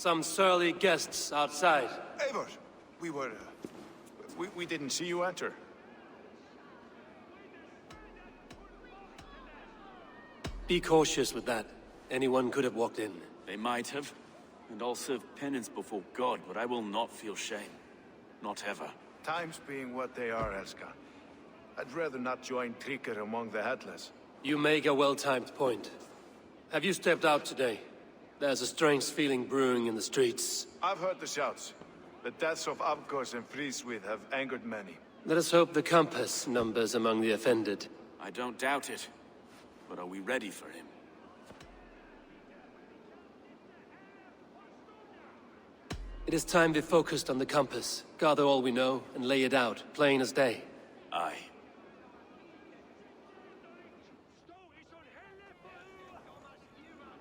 Some surly guests outside. Eivor, we didn't see you enter. Be cautious with that. Anyone could have walked in. They might have. And I'll serve penance before God, but I will not feel shame. Not ever. Times being what they are, Elska. I'd rather not join Tricker among the headless. You make a well-timed point. Have you stepped out today? There's a strange feeling brewing in the streets. I've heard the shouts. The deaths of Avgos and Frieswith have angered many. Let us hope the compass numbers among the offended. I don't doubt it. But are we ready for him? It is time we focused on the compass, gather all we know, and lay it out, plain as day. Aye.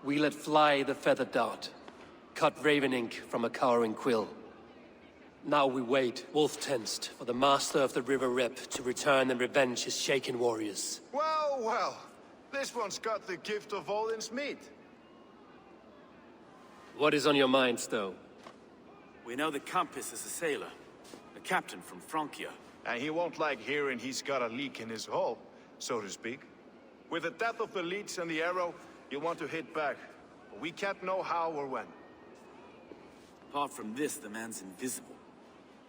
We let fly the feathered dart, cut raven ink from a cowering quill. Now we wait, wolf-tensed, for the master of the River Rep to return and revenge his shaken warriors. Well, well. This one's got the gift of Odin's meat. What is on your mind, Stowe? We know the compass is a sailor. A captain from Francia. And he won't like hearing he's got a leak in his hull, so to speak. With the death of the leech and the arrow, you'll want to hit back. But we can't know how or when. Apart from this, the man's invisible.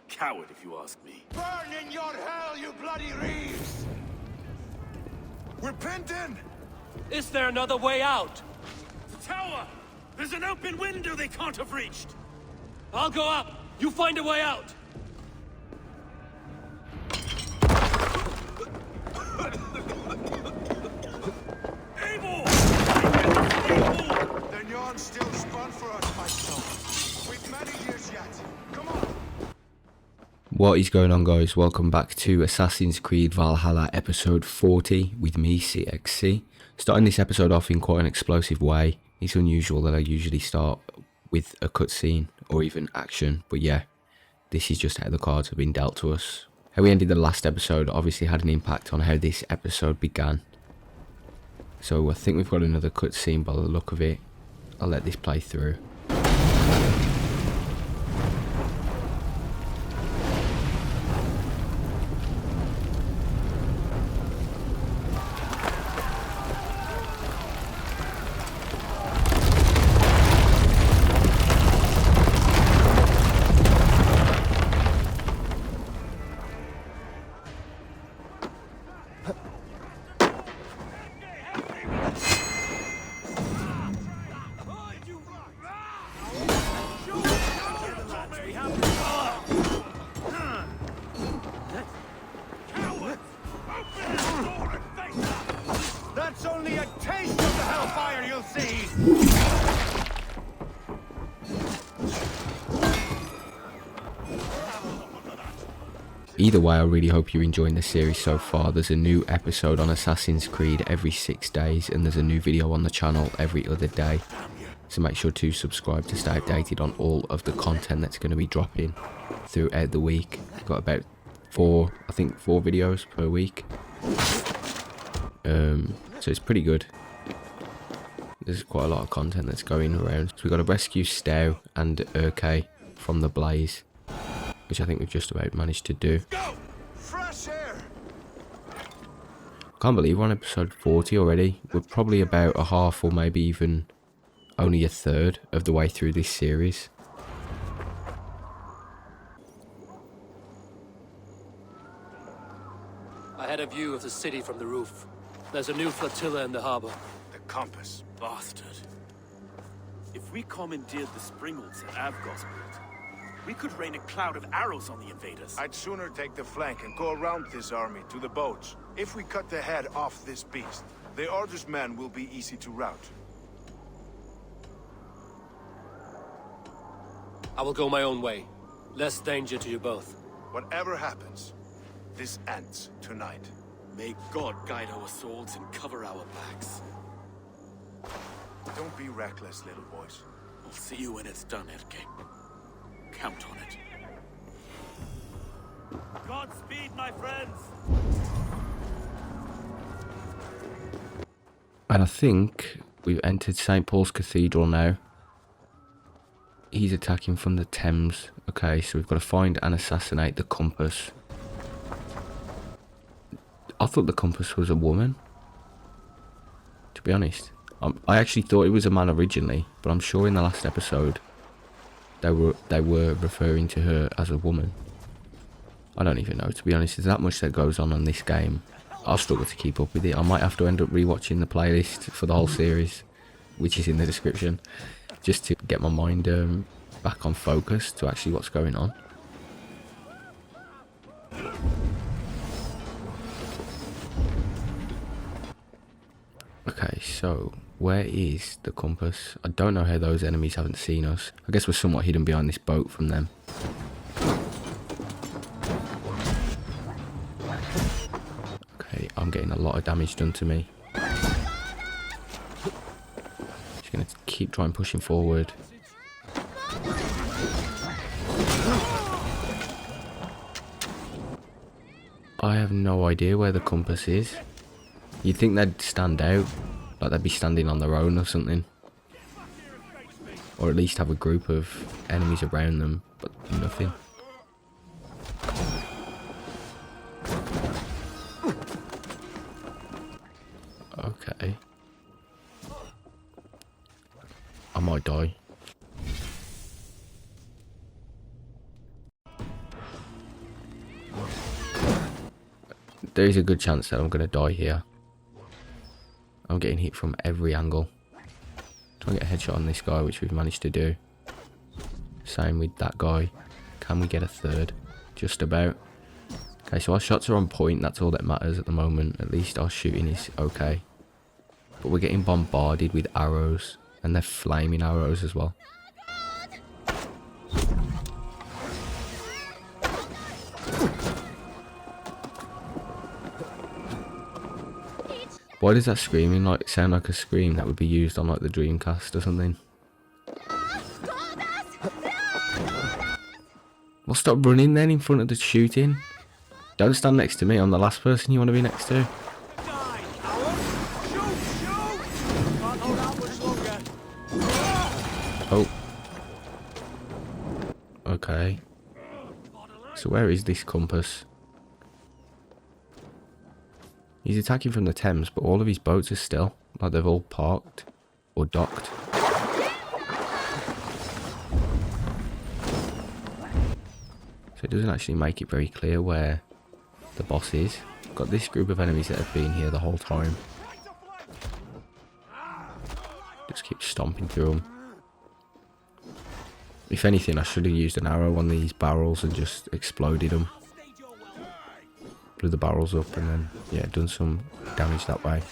Coward, if you ask me. Burn in your hell, you bloody reeves! We're pinned in! Is there another way out? The tower! There's an open window they can't have reached! I'll go up! You find a way out! Abel! The yarn's still spun for us, my son. We've many years yet. Come on! What is going on, guys? Welcome back to Assassin's Creed Valhalla episode 40 with me, cxc. Starting this episode off in quite an explosive way. It's unusual that I usually start with a cutscene or even action, but yeah, this is just how the cards have been dealt to us. How we ended the last episode obviously had an impact on how this episode began. So I think we've got another cutscene by the look of it. I'll let this play through. That's only a taste of the hellfire you'll see! Either way, I really hope you're enjoying the series so far. There's a new episode on Assassin's Creed every 6 days, and there's a new video on the channel every other day. So make sure to subscribe to stay updated on all of the content that's going to be dropping throughout the week. I've got about four videos per week. So it's pretty good. There's quite a lot of content that's going around. So we've got to rescue Stowe and Erke from the blaze, which I think we've just about managed to do. Go! Fresh air! Can't believe we're on episode 40 already. We're probably about a half or maybe even only a third of the way through this series. I had a view of the city from the roof. There's a new flotilla in the harbor. The compass. Bastard. If we commandeered the Springolds at Avgosport, we could rain a cloud of arrows on the invaders. I'd sooner take the flank and go around this army to the boats. If we cut the head off this beast, the Order's men will be easy to rout. I will go my own way. Less danger to you both. Whatever happens, this ends tonight. May God guide our swords and cover our backs. Don't be reckless, little boys. I'll see you when it's done, Erke. Count on it. Godspeed, my friends! And I think we've entered St. Paul's Cathedral now. He's attacking from the Thames. Okay, so we've got to find and assassinate the compass. I thought the compass was a woman, to be honest. I actually thought it was a man originally, but I'm sure in the last episode they were referring to her as a woman. I don't even know, to be honest. There's that much that goes on this game. I'll struggle to keep up with it. I might have to end up rewatching the playlist for the whole series, which is in the description, just to get my mind back on focus to actually what's going on. Okay, so where is the compass? I don't know how those enemies haven't seen us. I guess we're somewhat hidden behind this boat from them. Okay, I'm getting a lot of damage done to me. Just gonna keep trying pushing forward. I have no idea where the compass is. You'd think they'd stand out, like they'd be standing on their own or something. Or at least have a group of enemies around them, but nothing. Okay. I might die. There is a good chance that I'm going to die here. I'm getting hit from every angle. Try and get a headshot on this guy, which we've managed to do. Same with that guy. Can we get a third? Just about. Okay, so our shots are on point. That's all that matters at the moment. At least our shooting is okay. But we're getting bombarded with arrows. And they're flaming arrows as well. Why does that screaming sound like a scream that would be used on like the Dreamcast or something? Well, stop running then in front of the shooting. Don't stand next to me. I'm the last person you want to be next to. Oh. Okay. So where is this compass? He's attacking from the Thames, but all of his boats are still, like they've all parked or docked. So it doesn't actually make it very clear where the boss is. Got this group of enemies that have been here the whole time. Just keep stomping through them. If anything, I should have used an arrow on these barrels and just exploded them. Blew the barrels up and then, yeah, done some damage that way.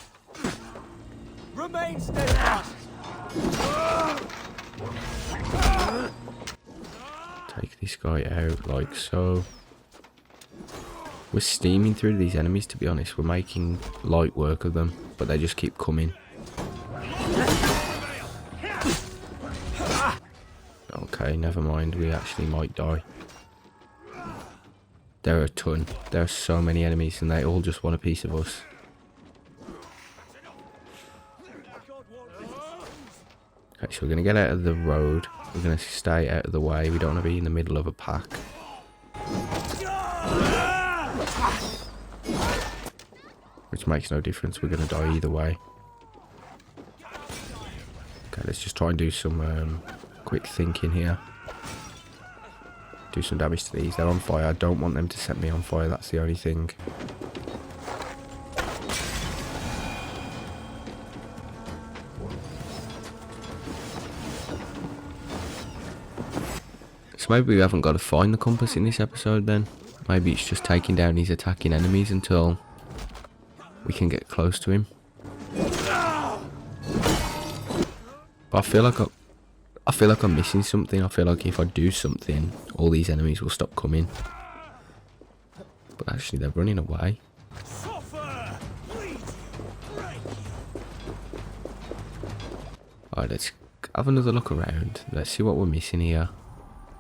Remain steadfast. Take this guy out like so. We're steaming through these enemies, to be honest. We're making light work of them, but they just keep coming. Okay, never mind. We actually might die. There are a ton. There are so many enemies and they all just want a piece of us. Okay, so we're going to get out of the road. We're going to stay out of the way. We don't want to be in the middle of a pack. Which makes no difference. We're going to die either way. Okay, let's just try and do some quick thinking here. Do some damage to these. They're on fire. I don't want them to set me on fire. That's the only thing. So maybe we haven't got to find the compass in this episode then. Maybe it's just taking down these attacking enemies until we can get close to him. But I feel like I'm missing something. I feel like if I do something, all these enemies will stop coming. But actually, they're running away. Alright, let's have another look around. Let's see what we're missing here.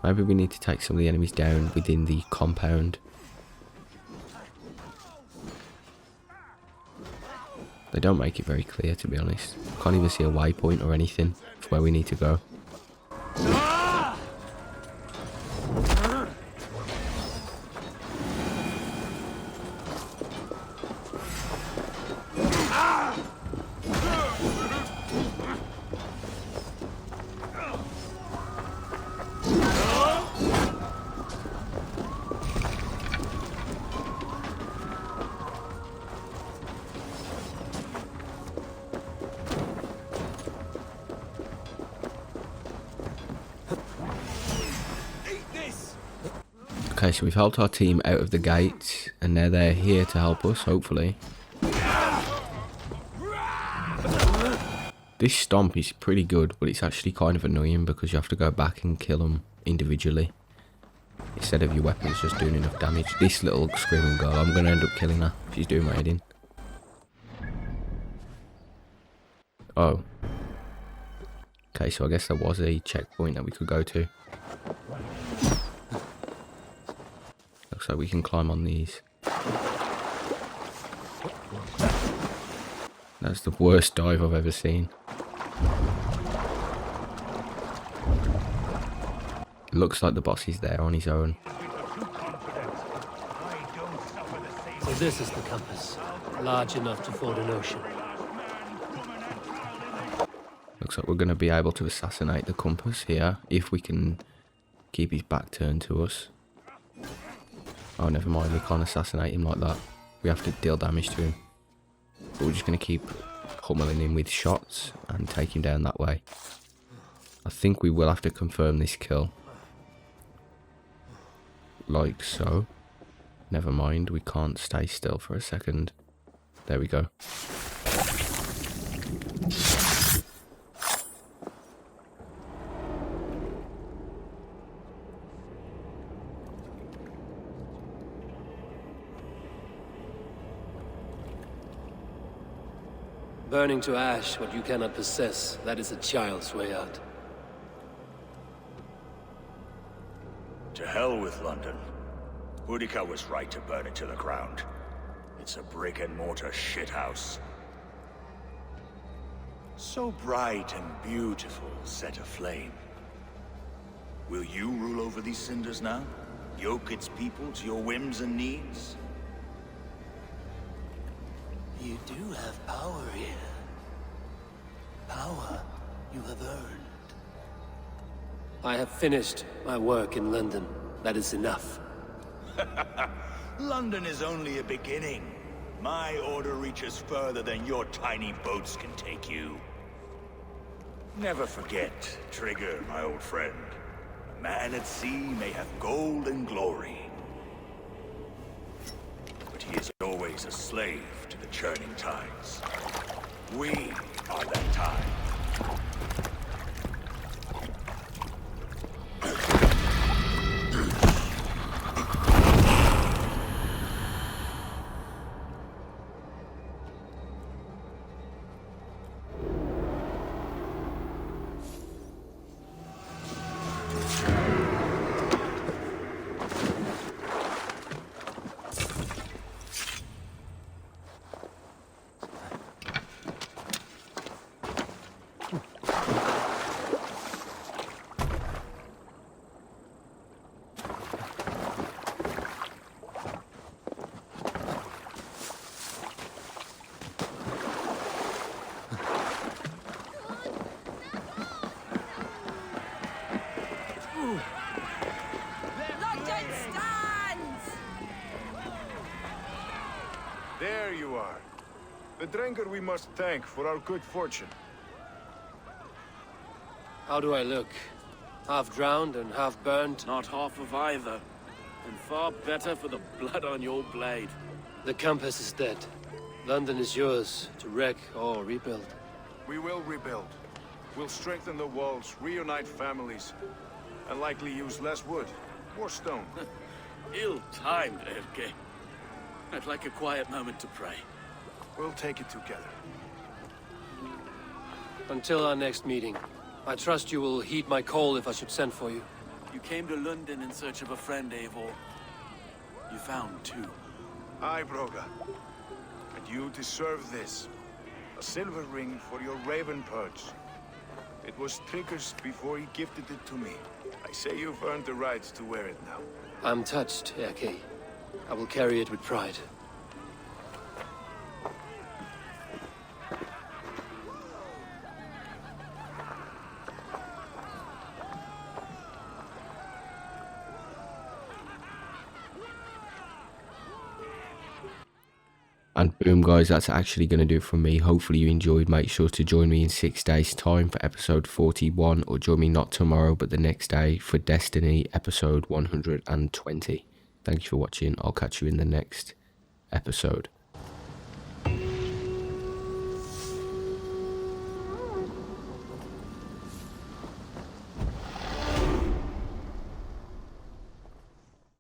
Maybe we need to take some of the enemies down within the compound. They don't make it very clear, to be honest. Can't even see a waypoint or anything for where we need to go. Okay, so we've helped our team out of the gates, and now they're here to help us, hopefully. This stomp is pretty good, but it's actually kind of annoying because you have to go back and kill them individually, instead of your weapons just doing enough damage. This little screaming girl, I'm going to end up killing her. She's doing my head in. Oh. Okay, so I guess there was a checkpoint that we could go to. Looks like we can climb on these. That's the worst dive I've ever seen. It looks like the boss is there on his own. So this is the compass, large enough to ford an ocean. Looks like we're going to be able to assassinate the compass here, if we can keep his back turned to us. Oh, never mind, we can't assassinate him like that. We have to deal damage to him. But we're just going to keep pummeling him with shots and take him down that way. I think we will have to confirm this kill. Like so. Never mind, we can't stay still for a second. There we go. Burning to ash what you cannot possess, that is a child's way out. To hell with London. Boudica was right to burn it to the ground. It's a brick-and-mortar shithouse. So bright and beautiful, set aflame. Will you rule over these cinders now? Yoke its people to your whims and needs? You do have power here. Power you have earned. I have finished my work in London. That is enough. London is only a beginning. My order reaches further than your tiny boats can take you. Never forget, Trigger, my old friend. A man at sea may have gold and glory, but he is always a slave to the churning tides. We are that tide. There you are. The drinker we must thank for our good fortune. How do I look? Half drowned and half burnt? Not half of either. And far better for the blood on your blade. The compass is dead. London is yours, to wreck or rebuild. We will rebuild. We'll strengthen the walls, reunite families, and likely use less wood, more stone. Ill-timed, Erke. I'd like a quiet moment to pray. We'll take it together. Until our next meeting, I trust you will heed my call if I should send for you. You came to London in search of a friend, Eivor. You found two. Aye, Broga. And you deserve this. A silver ring for your raven perch. It was Trigger's before he gifted it to me. I say you've earned the right to wear it now. I'm touched, Erke. I will carry it with pride. And boom guys, that's actually going to do it from me. Hopefully you enjoyed. Make sure to join me in 6 days time for episode 41, or join me not tomorrow but the next day for Destiny episode 120. Thank you for watching. I'll catch you in the next episode.